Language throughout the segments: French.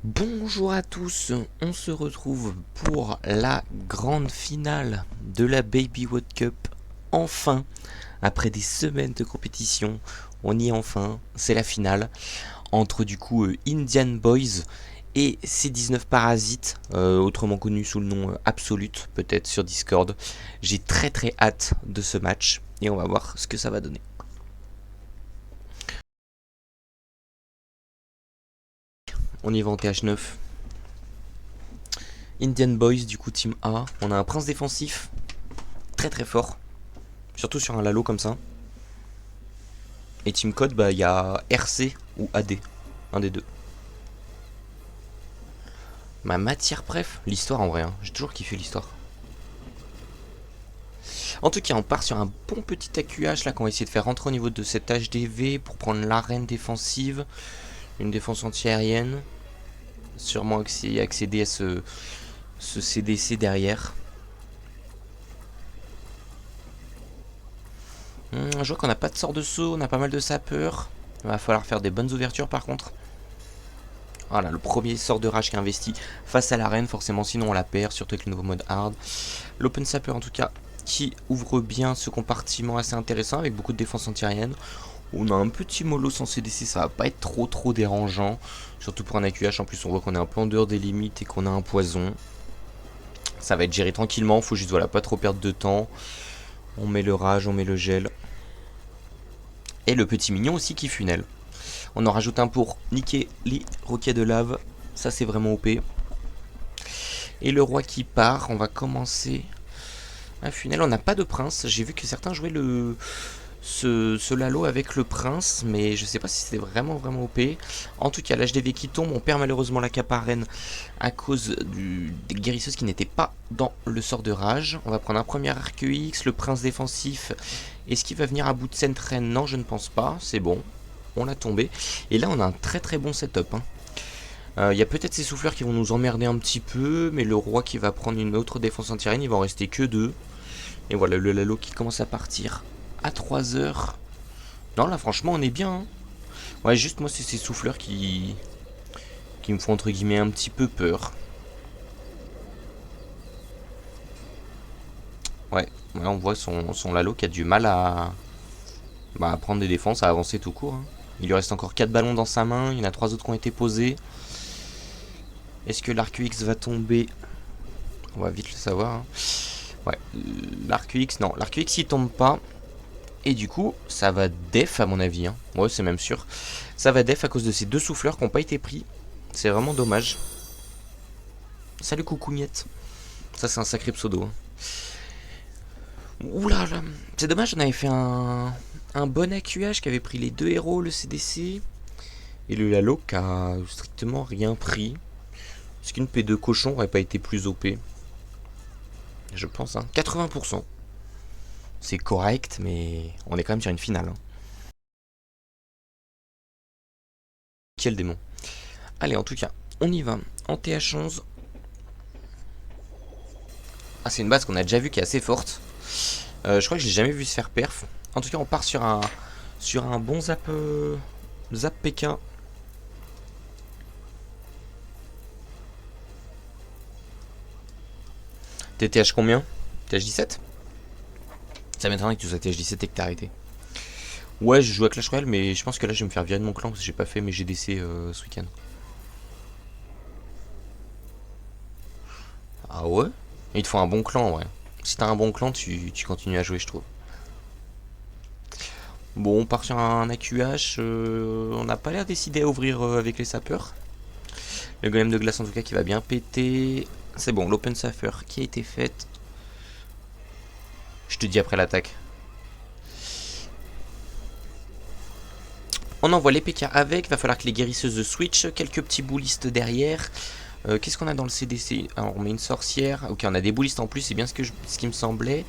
Bonjour à tous, on se retrouve pour la grande finale de la Baby World Cup. Enfin, après des semaines de compétition, on y est enfin, c'est la finale entre du coup Indian Boys et C19 Parasites, autrement connu sous le nom Absolute, peut-être sur Discord. J'ai très hâte de ce match et on va voir ce que ça va donner. On y va en TH9. Indian Boys, du coup, team A. On a un prince défensif très fort, surtout sur un Lalo comme ça. Et team code, bah il y a RC ou AD, un des deux. Ma matière préf, l'histoire en vrai, hein. J'ai toujours kiffé l'histoire. En tout cas, on part sur un bon petit AQH là qu'on va essayer de faire rentrer au niveau de cette HDV pour prendre l'arène défensive, une défense anti-aérienne. Sûrement accéder à ce CDC derrière. Je vois qu'on n'a pas de sort de saut, on a pas mal de sapeurs. Il va falloir faire des bonnes ouvertures par contre. Voilà, le premier sort de rage qui est investi face à l'arène, forcément, sinon on la perd, surtout avec le nouveau mode hard. L'Open Sapper, en tout cas, qui ouvre bien ce compartiment assez intéressant avec beaucoup de défense antiaérienne. On a un petit mollo sans CDC, ça va pas être trop dérangeant, surtout pour un AQH. En plus, on voit qu'on est un peu en dehors des limites et qu'on a un poison. Ça va être géré tranquillement, faut juste voilà, pas trop perdre de temps. On met le rage, on met le gel. Et le petit mignon aussi qui funnel. On en rajoute un pour niquer les roquets de lave. Ça, c'est vraiment OP. Et le roi qui part, on va commencer un funnel. On n'a pas de prince. J'ai vu que certains jouaient ce Lalo avec le prince, mais je sais pas si c'était vraiment OP. En tout cas, l'HDV qui tombe, on perd malheureusement la cape arène à cause des guérisseuses qui n'étaient pas dans le sort de rage. On va prendre un premier arc X, le prince défensif. Est-ce qu'il va venir à bout de cette reine? Non, je ne pense pas. C'est bon. On l'a tombé. Et là, on a un très bon setup. Il y a peut-être ces souffleurs qui vont nous emmerder un petit peu, mais le roi qui va prendre une autre défense anti-reine, il va en rester que deux. Et voilà, le Lalo qui commence à partir à 3 heures. Non, là, franchement, on est bien. Ouais, juste moi, c'est ces souffleurs qui me font entre guillemets un petit peu peur. Ouais, on voit son Lalo qui a du mal à prendre des défenses, à avancer tout court. Il lui reste encore 4 ballons dans sa main, il y en a 3 autres qui ont été posés. Est-ce que l'arc UX va tomber? On va vite le savoir. Ouais, l'arc UX, non, l'arc UX il tombe pas. Et du coup, ça va def à mon avis. Ouais, c'est même sûr. Ça va def à cause de ces deux souffleurs qui n'ont pas été pris. C'est vraiment dommage. Salut coucougnette. Ça, c'est un sacré pseudo. Oula là. C'est dommage, on avait fait un bon AQH qui avait pris les deux héros, le CDC. Et le Lalo qui a strictement rien pris. Est-ce qu'une P2 cochon aurait pas été plus OP? Je pense, 80%. C'est correct, mais on est quand même sur une finale. Quel démon. Allez, en tout cas, on y va. En TH11. Ah, c'est une base qu'on a déjà vue qui est assez forte. Je crois que je l'ai jamais vu se faire perf. En tout cas, on part sur un bon zap, zap PK. T'es TH combien? TH 17? Ça m'étonnerait que tu sois TH 17 et que t'as arrêté. Ouais, je joue à Clash Royale, mais je pense que là, je vais me faire virer de mon clan parce que j'ai pas fait mes GDC ce week-end. Ah ouais? Il te faut un bon clan, ouais. Si t'as un bon clan, tu continues à jouer, je trouve. Bon, on part sur un AQH. On n'a pas l'air décidé à ouvrir avec les sapeurs. Le golem de glace, en tout cas, qui va bien péter. C'est bon, l'open sapper qui a été faite. Je te dis après l'attaque. On envoie les PK avec. Va falloir que les guérisseuses switch. Quelques petits boulistes derrière. Qu'est-ce qu'on a dans le CDC? Alors, on met une sorcière. Ok, on a des boulistes en plus, c'est bien ce qui me semblait.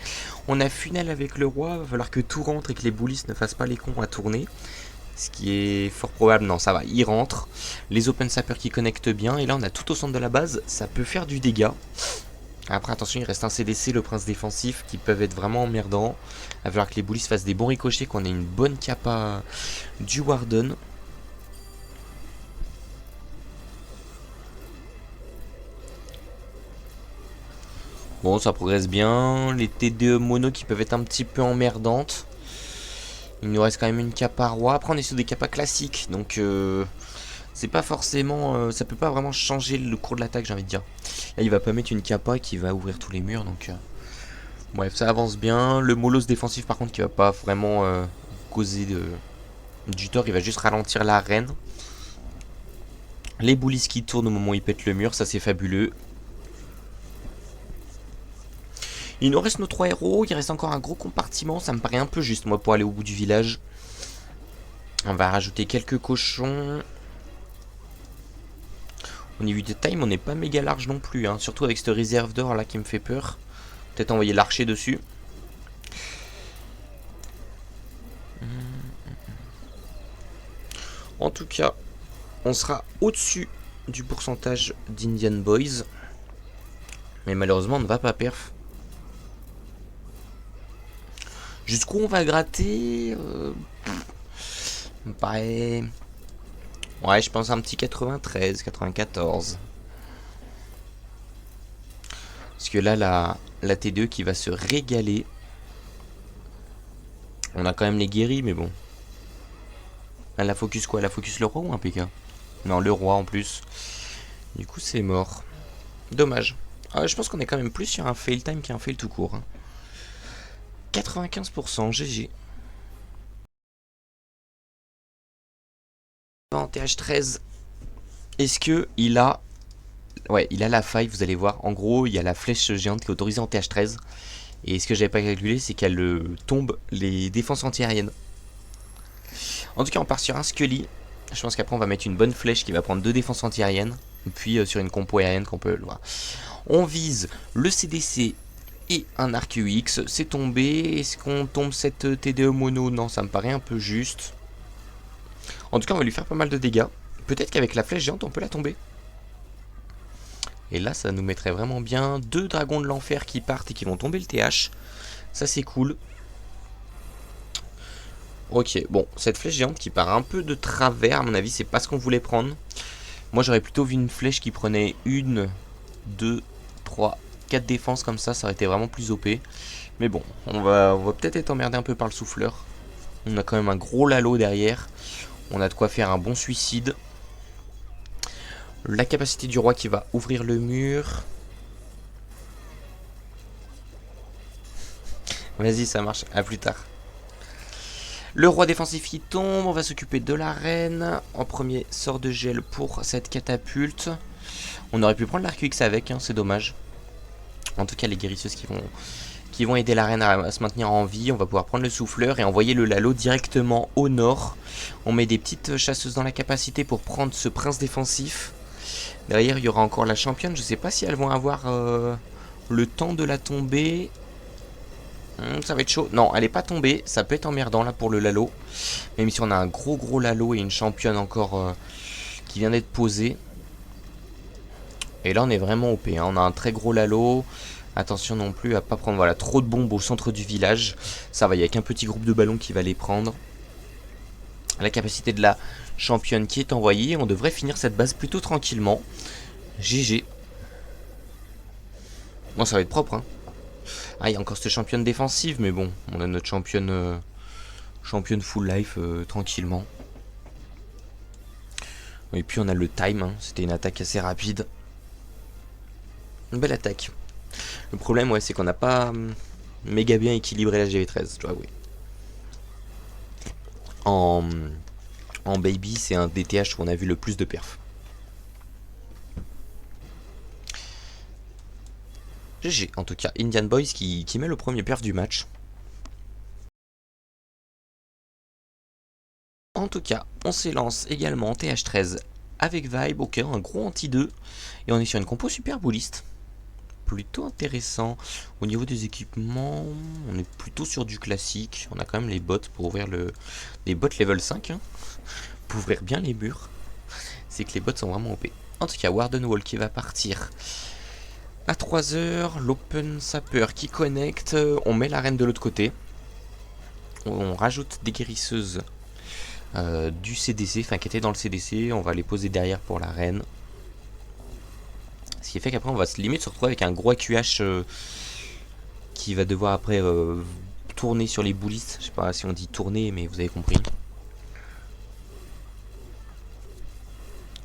On a funnel avec le roi. Va falloir que tout rentre et que les boulistes ne fassent pas les cons à tourner. Ce qui est fort probable. Non, ça va, il rentre. Les open sappers qui connectent bien. Et là, on a tout au centre de la base. Ça peut faire du dégât. Après, attention, il reste un CDC, le prince défensif, qui peuvent être vraiment emmerdants. Il va falloir que les boulistes fassent des bons ricochets, qu'on ait une bonne capa du Warden. Bon, ça progresse bien. Les TDE mono qui peuvent être un petit peu emmerdantes. Il nous reste quand même une capa roi. Après, on est sur des capas classiques. Donc, c'est pas forcément... ça peut pas vraiment changer le cours de l'attaque, j'ai envie de dire. Là, il va pas mettre une capa qui va ouvrir tous les murs. Donc, bref, ça avance bien. Le molos défensif, par contre, qui va pas vraiment causer du tort. Il va juste ralentir l'arène. Les boulis qui tournent au moment où ils pètent le mur. Ça, c'est fabuleux. Il nous reste nos 3 héros, il reste encore un gros compartiment, ça me paraît un peu juste moi pour aller au bout du village. On va rajouter quelques cochons. Au niveau de time, on n'est pas méga large non plus, hein, surtout avec cette réserve d'or là qui me fait peur. Peut-être envoyer l'archer dessus. En tout cas, on sera au-dessus du pourcentage d'Indian Boys. Mais malheureusement, on ne va pas perf. Jusqu'où on va gratter me paraît... Ouais, je pense un petit 93, 94. Parce que là, la T2 qui va se régaler. On a quand même les guéris, mais bon. Elle la focus quoi? Elle la focus le roi ou un PK? Non, le roi en plus. Du coup, c'est mort. Dommage. Je pense qu'on est quand même plus sur un fail time qu'un fail tout court. 95%, GG. En TH13, est-ce que il a... Ouais, il a la faille, vous allez voir. En gros, il y a la flèche géante qui est autorisée en TH13. Et ce que j'avais pas calculé, c'est qu'elle tombe les défenses anti-aériennes. En tout cas, on part sur un Scully. Je pense qu'après, on va mettre une bonne flèche qui va prendre 2 défenses anti-aériennes. Puis sur une compo aérienne qu'on peut le voir. On vise le CDC et un arc UX. C'est tombé. Est-ce qu'on tombe cette TDE mono? Non, ça me paraît un peu juste. En tout cas, on va lui faire pas mal de dégâts. Peut-être qu'avec la flèche géante, on peut la tomber. Et là, ça nous mettrait vraiment bien 2 dragons de l'enfer qui partent et qui vont tomber le TH. Ça, c'est cool. Ok, bon, cette flèche géante qui part un peu de travers, à mon avis, c'est pas ce qu'on voulait prendre. Moi, j'aurais plutôt vu une flèche qui prenait 1, 2, 3, 4 défenses comme ça aurait été vraiment plus OP. Mais bon, on va peut-être être emmerdé un peu par le souffleur. On a quand même un gros lalo derrière. On a de quoi faire un bon suicide. La capacité du roi qui va ouvrir le mur. Vas-y, ça marche. À plus tard. Le roi défensif qui tombe. On va s'occuper de la reine. En premier, sort de gel pour cette catapulte. On aurait pu prendre l'arc X avec, hein, c'est dommage. En tout cas, les guérisseuses qui vont aider la reine à se maintenir en vie. On va pouvoir prendre le souffleur et envoyer le Lalo directement au nord. On met des petites chasseuses dans la capacité pour prendre ce prince défensif. Derrière, il y aura encore la championne. Je sais pas si elles vont avoir le temps de la tomber. Ça va être chaud. Non, elle est pas tombée. Ça peut être emmerdant là pour le Lalo. Même si on a un gros Lalo et une championne encore qui vient d'être posée. Et là, on est vraiment OP. Hein. On a un très gros Lalo. Attention non plus à pas prendre voilà, trop de bombes au centre du village. Ça va, il n'y a qu'un petit groupe de ballons qui va les prendre. La capacité de la championne qui est envoyée. On devrait finir cette base plutôt tranquillement. GG. Bon, ça va être propre. Hein. Ah, il y a encore cette championne défensive. Mais bon, on a notre championne, championne full life tranquillement. Et puis on a le time. Hein. C'était une attaque assez rapide. Une belle attaque. Le problème, ouais, c'est qu'on n'a pas méga bien équilibré la GV13, tu vois, oui. En baby, c'est un DTH où on a vu le plus de perf. GG, en tout cas, Indian Boys qui met le premier perf du match. En tout cas, on s'élance également en TH13 avec Vibe, ok, un gros anti-2. Et on est sur une compo super bouliste. Plutôt intéressant. Au niveau des équipements, on est plutôt sur du classique. On a quand même les bots pour ouvrir les bots level 5. Hein, pour ouvrir bien les murs. C'est que les bots sont vraiment OP. En tout cas, Warden Wall qui va partir à 3h. L'Open Sapper qui connecte. On met la reine de l'autre côté. On rajoute des guérisseuses du CDC, enfin qui étaient dans le CDC. On va les poser derrière pour la reine. qui fait qu'après on va limite se retrouver avec un gros AQH qui va devoir après tourner sur les boulistes. Je sais pas si on dit tourner, mais vous avez compris.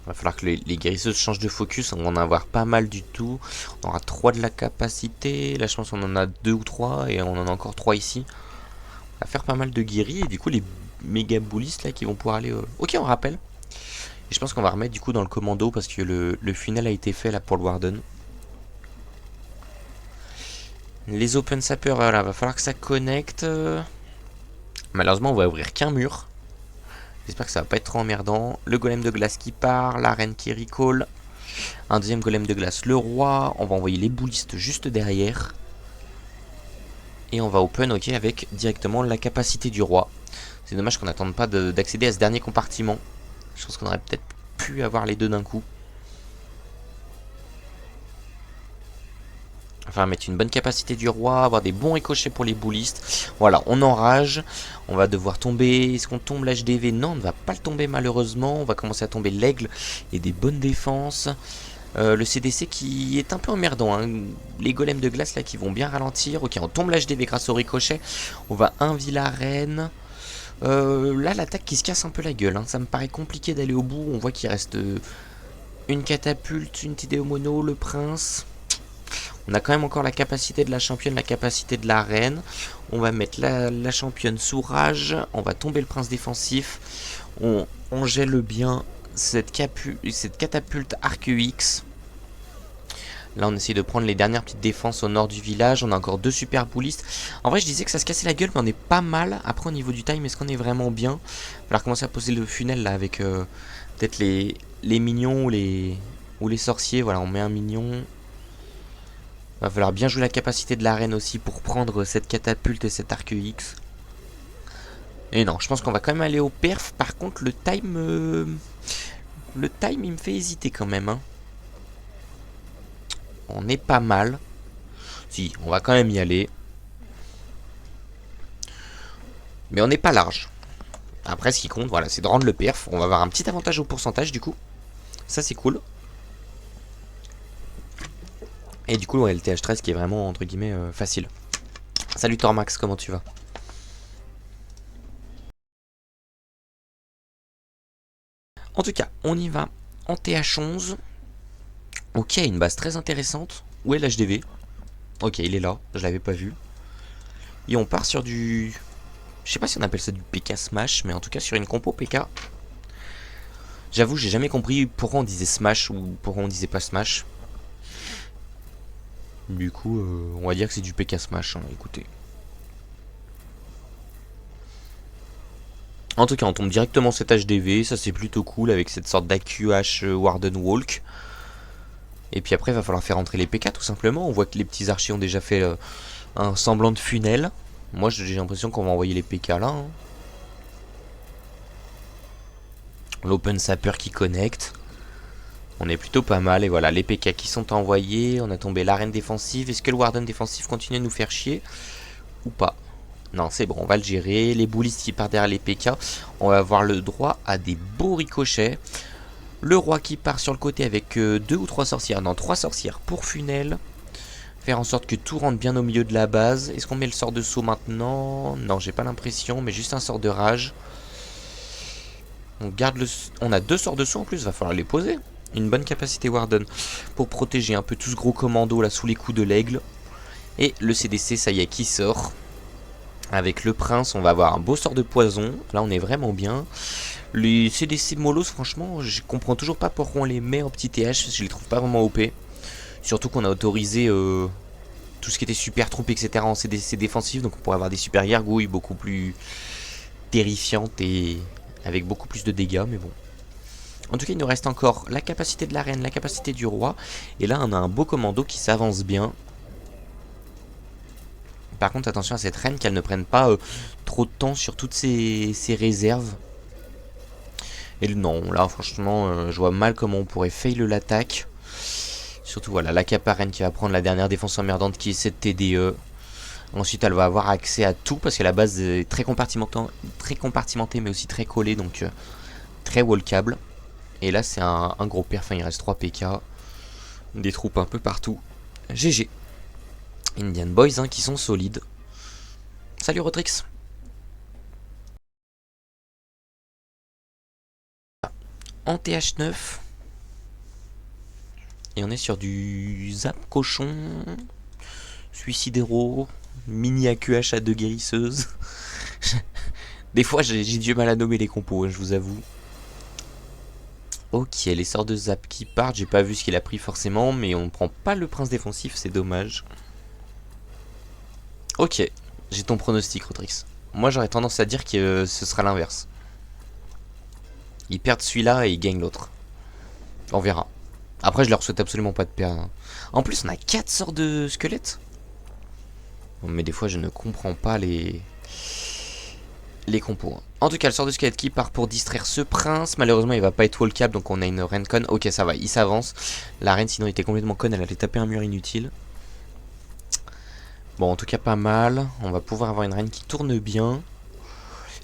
Va falloir que les guérisseuses changent de focus. On va en avoir pas mal du tout. On aura 3 de la capacité. Là je pense qu'on en a 2 ou 3 et on en a encore 3 ici. On va faire pas mal de guéris et du coup les méga boulistes là qui vont pouvoir aller... Ok, on rappelle. Et je pense qu'on va remettre du coup dans le commando parce que le funnel a été fait là pour le Warden. Les open sappers, voilà, va falloir que ça connecte. Malheureusement on va ouvrir qu'un mur. J'espère que ça va pas être trop emmerdant. Le golem de glace qui part, la reine qui recall. Un deuxième golem de glace, le roi. On va envoyer les boulistes juste derrière. Et on va open, ok, avec directement la capacité du roi. C'est dommage qu'on n'attende pas d'accéder à ce dernier compartiment. Je pense qu'on aurait peut-être pu avoir les deux d'un coup. Enfin, mettre une bonne capacité du roi, avoir des bons ricochets pour les boulistes. Voilà, on enrage. On va devoir tomber. Est-ce qu'on tombe l'HDV? Non, on ne va pas le tomber malheureusement. On va commencer à tomber l'aigle et des bonnes défenses. Le CDC qui est un peu emmerdant, hein. Les golems de glace là qui vont bien ralentir. Ok, on tombe l'HDV grâce au ricochet. On va invi la reine. Là, l'attaque qui se casse un peu la gueule, hein. Ça me paraît compliqué d'aller au bout. On voit qu'il reste une catapulte, une Tideo Mono, le prince. On a quand même encore la capacité de la championne, la capacité de la reine. On va mettre la championne sous rage. On va tomber le prince défensif. On gèle bien cette catapulte Arc X. Là on essaye de prendre les dernières petites défenses au nord du village. On a encore 2 super boulistes. En vrai je disais que ça se cassait la gueule, mais on est pas mal. Après au niveau du time, est-ce qu'on est vraiment bien? Il va falloir commencer à poser le funnel là avec peut-être les mignons ou les sorciers. Voilà, on met un mignon. Va falloir bien jouer la capacité de la reine aussi pour prendre cette catapulte et cet arc X. Et non, je pense qu'on va quand même aller au perf. Par contre, le time, il me fait hésiter quand même, hein. On est pas mal. Si, on va quand même y aller. Mais on n'est pas large. Après, ce qui compte, voilà, c'est de rendre le perf. On va avoir un petit avantage au pourcentage, du coup. Ça, c'est cool. Et du coup, ouais, le TH13 qui est vraiment, entre guillemets, facile. Salut Tormax, comment tu vas? En tout cas, on y va en TH11. Ok, une base très intéressante. Où est l'HDV? Ok, il est là, je l'avais pas vu. Et on part sur du... Je sais pas si on appelle ça du PK Smash, mais en tout cas sur une compo PK. J'avoue, j'ai jamais compris pourquoi on disait Smash ou pourquoi on disait pas Smash. Du coup, on va dire que c'est du PK Smash, hein, écoutez. En tout cas, on tombe directement cet HDV, ça c'est plutôt cool avec cette sorte d'AQH Warden Walk. Et puis après, il va falloir faire entrer les PK tout simplement. On voit que les petits archers ont déjà fait un semblant de funnel. Moi, j'ai l'impression qu'on va envoyer les PK là, hein. L'open sapper qui connecte. On est plutôt pas mal. Et voilà, les PK qui sont envoyés. On a tombé l'arène défensive. Est-ce que le Warden défensif continue à nous faire chier ou pas? Non, c'est bon, on va le gérer. Les boulistes qui partent derrière les PK. On va avoir le droit à des beaux ricochets. Le roi qui part sur le côté avec 2 ou 3 sorcières. Non, 3 sorcières pour funnel. Faire en sorte que tout rentre bien au milieu de la base. Est-ce qu'on met le sort de saut maintenant? Non, j'ai pas l'impression, mais juste un sort de rage. On garde le... On a 2 sorts de saut en plus, va falloir les poser. Une bonne capacité Warden pour protéger un peu tout ce gros commando là sous les coups de l'aigle. Et le CDC, ça y est, qui sort. Avec le prince, on va avoir un beau sort de poison. Là, on est vraiment bien. Les CDC Molos, franchement, je comprends toujours pas pourquoi on les met en petit TH. Je les trouve pas vraiment OP. Surtout qu'on a autorisé tout ce qui était super troupe, etc. en CDC défensif. Donc on pourrait avoir des super gargouilles beaucoup plus terrifiantes et avec beaucoup plus de dégâts. Mais bon. En tout cas, il nous reste encore la capacité de la reine, la capacité du roi. Et là, on a un beau commando qui s'avance bien. Par contre, attention à cette reine, qu'elle ne prenne pas trop de temps sur toutes ses réserves. Et non, là, franchement, je vois mal comment on pourrait fail l'attaque. Surtout, voilà, la caparenne qui va prendre la dernière défense emmerdante qui est cette TDE. Ensuite, elle va avoir accès à tout parce que la base est très compartimentée, mais aussi très collée, donc très walkable. Et là, c'est un gros perf, hein, il reste 3 PK. Des troupes un peu partout. GG. Indian Boys hein, qui sont solides. Salut Rotrix. En TH9. Et on est sur du Zap Cochon. Suicidero. Mini AQH à 2 guérisseuses. Des fois j'ai du mal à nommer les compos, hein, je vous avoue. Ok, les sorts de Zap qui partent. J'ai pas vu ce qu'il a pris forcément. Mais on ne prend pas le prince défensif, c'est dommage. Ok, j'ai ton pronostic Rotrix. Moi j'aurais tendance à dire que ce sera l'inverse. Ils perdent celui-là et ils gagnent l'autre. On verra. Après je leur souhaite absolument pas de perdre. Hein. En plus on a 4 sorts de squelettes. Mais des fois je ne comprends pas les compos. Hein. En tout cas le sort de squelette qui part pour distraire ce prince. Malheureusement il va pas être wallcap donc on a une reine conne. Ok ça va, il s'avance. La reine sinon il était complètement conne, elle allait taper un mur inutile. Bon, en tout cas, pas mal. On va pouvoir avoir une reine qui tourne bien.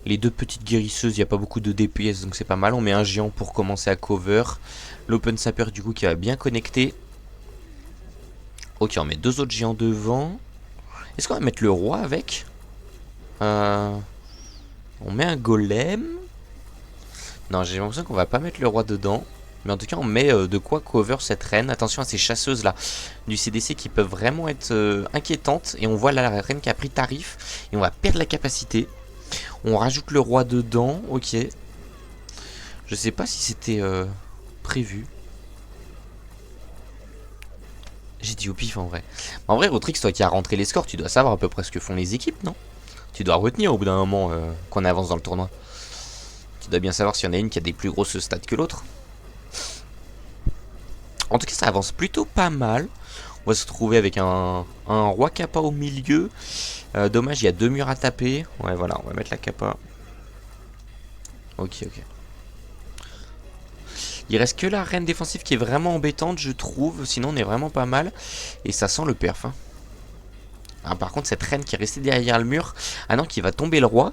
Les 2 petites guérisseuses, il n'y a pas beaucoup de DPS, donc c'est pas mal. On met un géant pour commencer à cover. L'open sapper, du coup, qui va bien connecter. Ok, on met 2 autres géants devant. Est-ce qu'on va mettre le roi avec On met un golem. Non, j'ai l'impression qu'on va pas mettre le roi dedans. Mais en tout cas, on met de quoi cover cette reine. Attention à ces chasseuses-là du CDC qui peuvent vraiment être inquiétantes. Et on voit là la reine qui a pris tarif. Et on va perdre la capacité. On rajoute le roi dedans. Ok. Je sais pas si c'était prévu. J'ai dit au pif en vrai. En vrai, Rotrix, toi qui as rentré les scores, tu dois savoir à peu près ce que font les équipes, non? Tu dois retenir au bout d'un moment qu'on avance dans le tournoi. Tu dois bien savoir s'il y en a une qui a des plus grosses stats que l'autre. En tout cas, ça avance plutôt pas mal. On va se retrouver avec un roi kappa au milieu. Dommage, il y a 2 murs à taper. Ouais, voilà, on va mettre la kappa. Ok, ok. Il reste que la reine défensive qui est vraiment embêtante, je trouve. Sinon, on est vraiment pas mal. Et ça sent le perf. Hein. Ah, par contre, cette reine qui est restée derrière le mur. Ah non, qui va tomber le roi.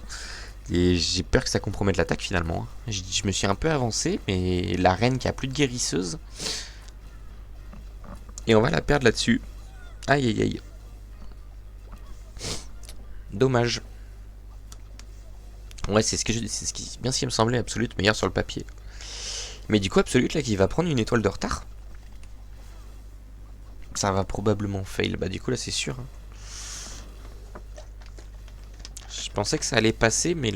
Et j'ai peur que ça compromette l'attaque finalement. Je me suis un peu avancé, mais la reine qui a plus de guérisseuse. Et on va la perdre là-dessus. Aïe aïe aïe. Dommage. Ouais, c'est bien ce qui me semblait, Absolute meilleur sur le papier. Mais du coup, Absolute là qui va prendre une étoile de retard. Ça va probablement fail. Bah du coup là c'est sûr. Hein. Je pensais que ça allait passer, mais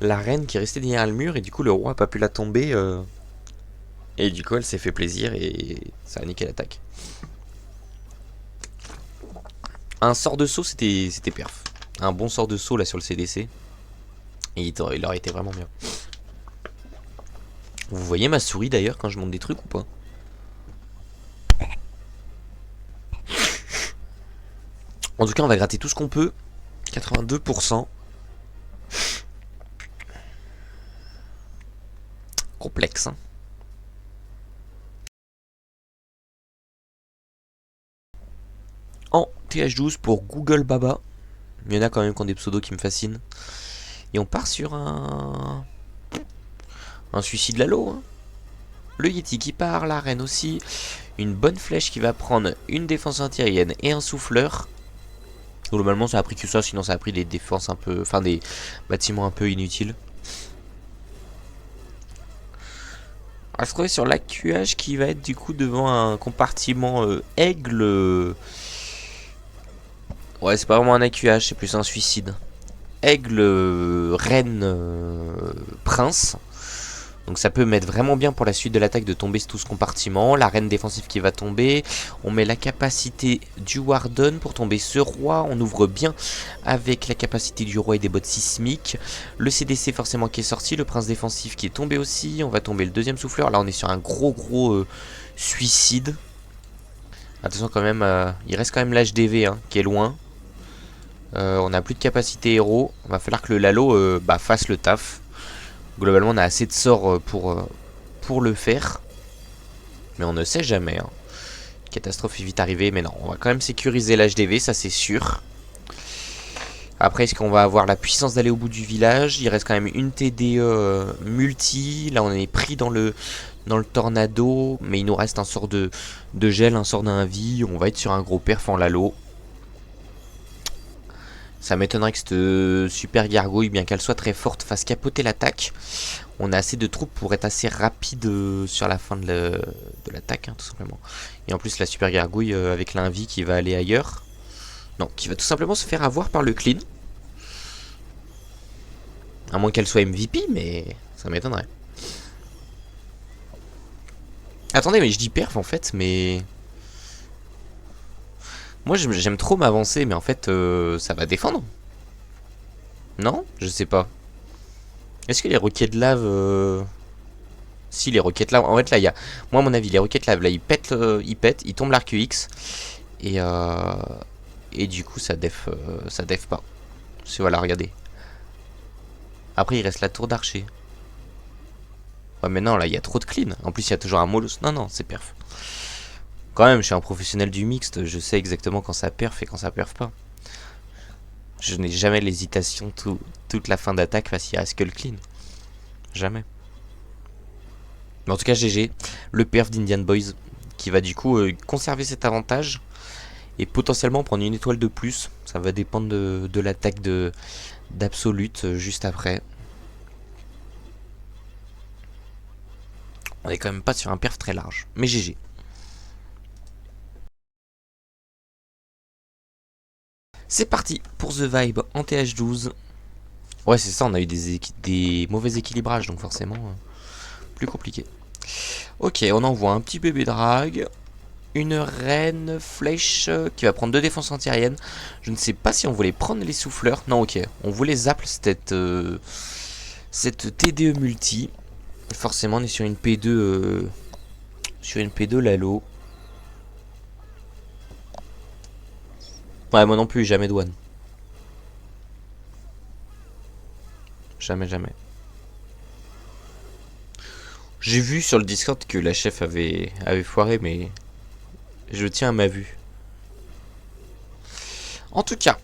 la reine qui est restée derrière le mur et du coup le roi a pas pu la tomber. Et du coup elle s'est fait plaisir et ça a niqué l'attaque. Un sort de saut c'était perf. Un bon sort de saut là sur le CDC. Et il aurait été vraiment bien. Vous voyez ma souris d'ailleurs quand je monte des trucs ou pas? En tout cas on va gratter tout ce qu'on peut. 82%. Complexe hein. En TH12 pour Google Baba. Il y en a quand même qui ont des pseudos qui me fascinent. Et on part sur un suicide Lalo. Hein. Le Yeti qui part, la reine aussi. Une bonne flèche qui va prendre une défense antiaérienne et un souffleur. Globalement ça a pris que ça, sinon ça a pris des défenses un peu... Enfin des bâtiments un peu inutiles. On va se trouver sur l'AQH qui va être du coup devant un compartiment aigle. Ouais, c'est pas vraiment un AQH, c'est plus un suicide. Aigle, reine, prince. Donc ça peut mettre vraiment bien pour la suite de l'attaque de tomber tout ce compartiment. La reine défensive qui va tomber. On met la capacité du Warden pour tomber ce roi. On ouvre bien avec la capacité du roi et des bottes sismiques. Le CDC forcément qui est sorti. Le prince défensif qui est tombé aussi. On va tomber le deuxième souffleur. Là on est sur un gros suicide. Attention quand même, il reste quand même l'HDV hein, qui est loin. On n'a plus de capacité héros. Il va falloir que le Lalo fasse le taf. Globalement on a assez de sorts pour le faire. Mais on ne sait jamais hein. Catastrophe est vite arrivée. Mais non, on va quand même sécuriser l'HDV, ça c'est sûr. Après est-ce qu'on va avoir la puissance d'aller au bout du village? Il reste quand même une TDE multi. Là on est pris dans le dans le tornado, mais il nous reste un sort de gel, un sort d'invie. On va être sur un gros perf en Lalo. Ça m'étonnerait que cette super gargouille, bien qu'elle soit très forte, fasse capoter l'attaque. On a assez de troupes pour être assez rapide sur la fin de l'attaque, hein, tout simplement. Et en plus, la super gargouille avec l'invie qui va aller ailleurs. Non, qui va tout simplement se faire avoir par le clean. À moins qu'elle soit MVP, mais ça m'étonnerait. Attendez, mais je dis perf en fait, mais... Moi j'aime trop m'avancer, mais en fait ça va défendre. Non? Je sais pas. Est-ce que les roquettes lave... Si, les roquettes lave... En fait là, il y a... Moi à mon avis, les roquettes lave, là, ils pètent, ils tombent l'arc UX. Et du coup ça def pas. Si voilà, regardez. Après il reste la tour d'archer. Ouais mais non, là il y a trop de clean. En plus il y a toujours un molosque. Non, non, c'est perf. Quand même, je suis un professionnel du mixte, je sais exactement quand ça perf et quand ça perf pas. Je n'ai jamais l'hésitation toute la fin d'attaque face à Skull Clean. Jamais. Mais en tout cas, GG, le perf d'Indian Boys, qui va du coup conserver cet avantage et potentiellement prendre une étoile de plus. Ça va dépendre de l'attaque d'Absolute juste après. On est quand même pas sur un perf très large, mais GG. C'est parti pour The Vibe en TH12. Ouais, c'est ça, on a eu des mauvais équilibrages, donc forcément plus compliqué. Ok, on envoie un petit bébé drag, une reine flèche qui va prendre 2 défenses antiaériennes. Je ne sais pas si on voulait prendre les souffleurs. Non, ok, on voulait zap cette TDE multi. Forcément, on est sur une P2 Lalo. Ouais, moi non plus, jamais douane. Jamais, jamais. J'ai vu sur le Discord que la chef avait foiré, mais je tiens à ma vue. En tout cas,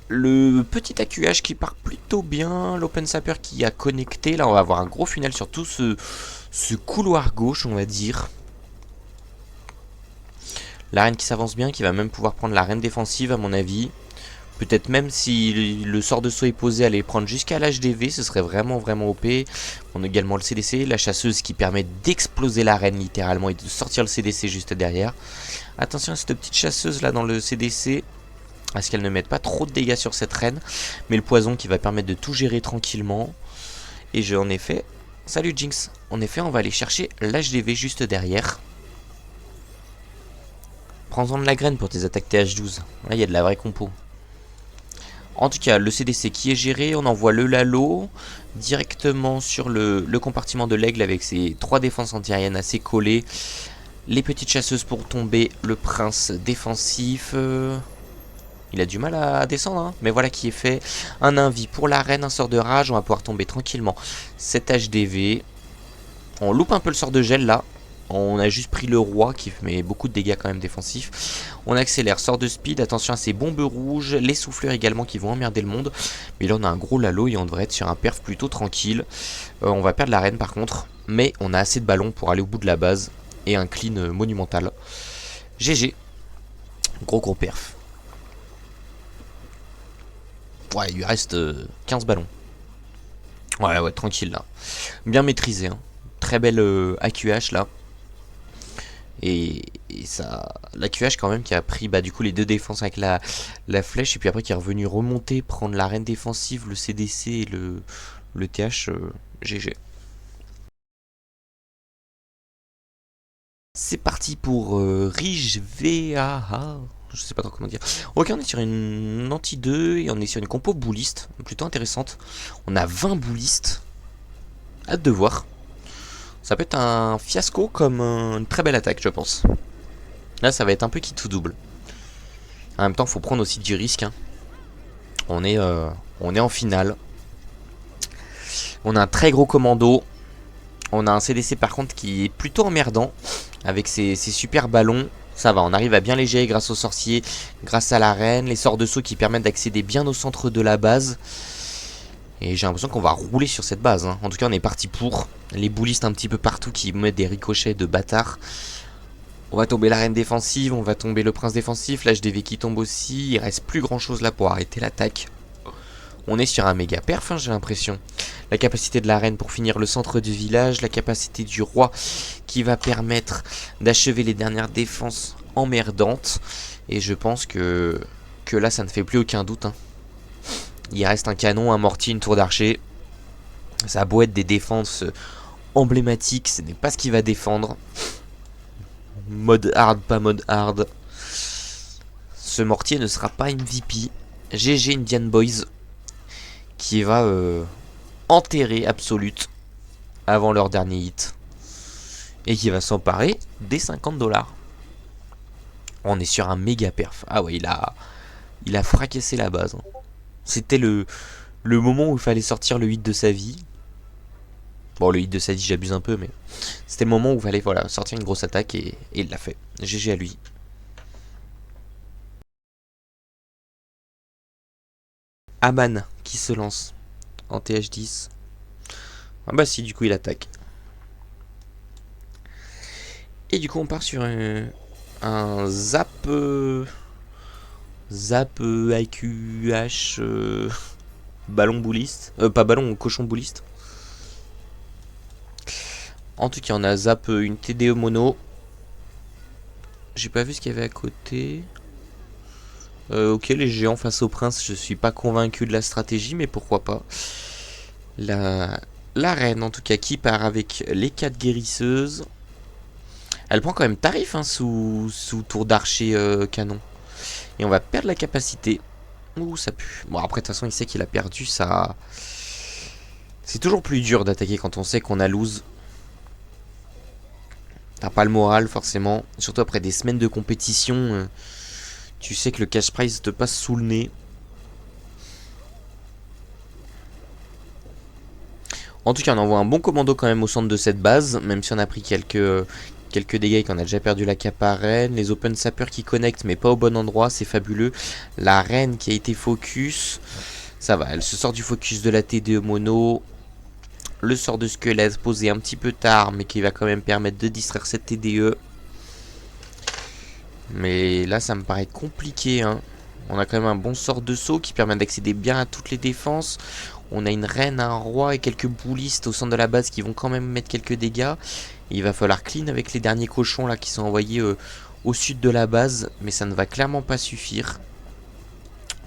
le petit AQH qui part plutôt bien, l'Open Sapper qui a connecté. Là, on va avoir un gros final sur tout ce couloir gauche, on va dire. La reine qui s'avance bien, qui va même pouvoir prendre la reine défensive à mon avis. Peut-être même si le sort de saut est posé, aller prendre jusqu'à l'HDV, ce serait vraiment OP. On a également le CDC, la chasseuse qui permet d'exploser la reine littéralement et de sortir le CDC juste derrière. Attention à cette petite chasseuse là dans le CDC, à ce qu'elle ne mette pas trop de dégâts sur cette reine. Mais le poison qui va permettre de tout gérer tranquillement. Et en effet, salut Jinx, en effet on va aller chercher l'HDV juste derrière. Prends-en de la graine pour tes attaques TH12. Là, il y a de la vraie compo. En tout cas, le CDC qui est géré, on envoie le Lalo directement sur le compartiment de l'aigle avec ses 3 défenses antiaériennes assez collées. Les petites chasseuses pour tomber, le prince défensif. Il a du mal à descendre, hein, mais voilà qui est fait. Un invi pour la reine, un sort de rage, on va pouvoir tomber tranquillement. Cet HDV. On loupe un peu le sort de gel là. On a juste pris le roi qui met beaucoup de dégâts quand même défensifs. On accélère, sort de speed, attention à ces bombes rouges, les souffleurs également qui vont emmerder le monde. Mais là on a un gros Lalo et on devrait être sur un perf plutôt tranquille. On va perdre la reine par contre, mais on a assez de ballons pour aller au bout de la base. Et un clean monumental. GG. Gros perf. Ouais, il lui reste 15 ballons. Ouais, tranquille là. Bien maîtrisé, hein. Très belle AQH là. Et ça, l'AQH quand même qui a pris du coup les 2 défenses avec la flèche. Et puis après qui est revenu remonter, prendre la reine défensive, le CDC et le TH. GG. C'est parti pour Rige VAA. Je sais pas trop comment dire. Ok, on est sur une anti-2 et on est sur une compo bouliste. Plutôt intéressante. On a 20 boulistes. Hâte de voir. Ça peut être un fiasco comme une très belle attaque, je pense. Là, ça va être un peu qui tout double. En même temps, il faut prendre aussi du risque. Hein. On est en finale. On a un très gros commando. On a un CDC par contre qui est plutôt emmerdant. Avec ses super ballons. Ça va, on arrive à bien les gérer grâce aux sorciers, grâce à la reine. Les sorts de saut qui permettent d'accéder bien au centre de la base. Et j'ai l'impression qu'on va rouler sur cette base, hein. En tout cas, on est parti pour. Les boulistes un petit peu partout qui mettent des ricochets de bâtards. On va tomber la reine défensive, on va tomber le prince défensif. L'HDV qui tombe aussi. Il reste plus grand chose là pour arrêter l'attaque. On est sur un méga perf, hein, j'ai l'impression. La capacité de la reine pour finir le centre du village. La capacité du roi qui va permettre d'achever les dernières défenses emmerdantes. Et je pense que là, ça ne fait plus aucun doute, hein. Il reste un canon, un mortier, une tour d'archer. Ça a beau être des défenses emblématiques, ce n'est pas ce qui va défendre. Mode hard, pas mode hard. Ce mortier ne sera pas MVP. GG Indian Boys qui va enterrer Absolute avant leur dernier hit. Et qui va s'emparer des 50$. On est sur un méga perf. Ah ouais, il a fracassé la base, hein. C'était le moment où il fallait sortir le hit de sa vie. Bon, le hit de sa vie, j'abuse un peu, mais c'était le moment où il fallait sortir une grosse attaque et il l'a fait. GG à lui. Aman qui se lance en TH10. Ah bah si, du coup il attaque. Et du coup on part sur un zap... Zap IQH... ballon bouliste. Pas ballon, cochon bouliste. En tout cas on a zap une TDE mono. J'ai pas vu ce qu'il y avait à côté. Ok, les géants face au prince, je suis pas convaincu de la stratégie, mais pourquoi pas. La reine, en tout cas, qui part avec les 4 guérisseuses. Elle prend quand même tarif, hein, sous tour d'archer canon. Et on va perdre la capacité. Ouh, ça pue. Bon, après, de toute façon, il sait qu'il a perdu, ça... C'est toujours plus dur d'attaquer quand on sait qu'on a lose. T'as pas le moral, forcément. Surtout après des semaines de compétition... Tu sais que le cash prize te passe sous le nez. En tout cas, on envoie un bon commando quand même au centre de cette base. Même si on a pris quelques dégâts et qu'on a déjà perdu la cape à reine. Les open sappers qui connectent mais pas au bon endroit. C'est fabuleux. La reine qui a été focus. Ça va, elle se sort du focus de la TDE mono. Le sort de squelette posé un petit peu tard. Mais qui va quand même permettre de distraire cette TDE. Mais là, ça me paraît compliqué, hein. On a quand même un bon sort de saut qui permet d'accéder bien à toutes les défenses. On a une reine, un roi et quelques boulistes au centre de la base qui vont quand même mettre quelques dégâts. Et il va falloir clean avec les derniers cochons là qui sont envoyés au sud de la base. Mais ça ne va clairement pas suffire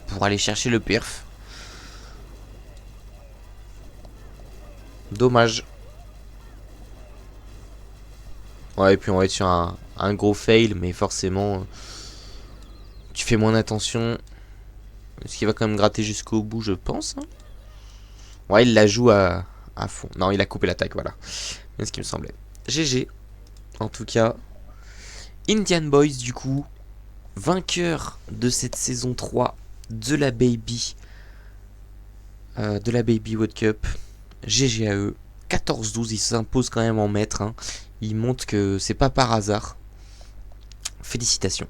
pour aller chercher le perf. Dommage. Ouais, et puis on va être sur un gros fail, mais forcément, tu fais moins attention. Est-ce qu'il va quand même gratter jusqu'au bout, je pense, hein. Ouais, il la joue à fond. Non, il a coupé l'attaque, voilà. C'est ce qui me semblait. GG. En tout cas, Indian Boys, du coup, vainqueur de cette saison 3 de la Baby World Cup. GG à eux. 14-12, ils s'imposent quand même en maître, hein. Ils montrent que c'est pas par hasard. Félicitations.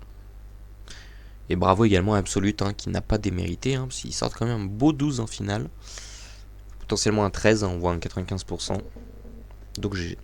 Et bravo également à Absolute, hein, qui n'a pas démérité, hein, parce qu'ils sortent quand même un beau 12 en finale. Potentiellement un 13, hein, on voit un 95%. Donc GG.